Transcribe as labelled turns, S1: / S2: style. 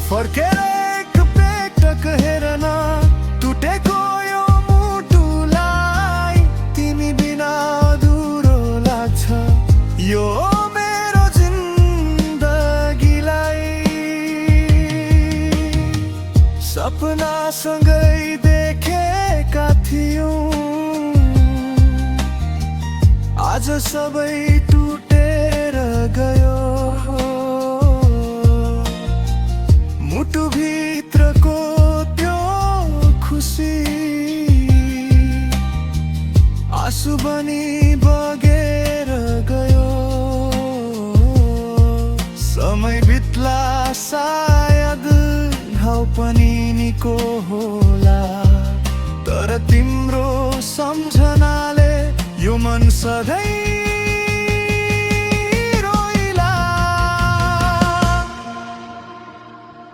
S1: फर्केर एकपटक हेरन टुटेको यो मुटुलाई, तिमी बिना अधुरो लाग्छ यो मेरो जिन्दगीलाई। सपनासँगै देखेका थियौं, आज सबै टुटेर गयो। मुटुभित्रको त्यो खुसी आँसु बनी बगेर गयो। समय बित्ला सायद घाउ पनि निको होला, तर तिम्रो सम्झनाले यो मन सधैँ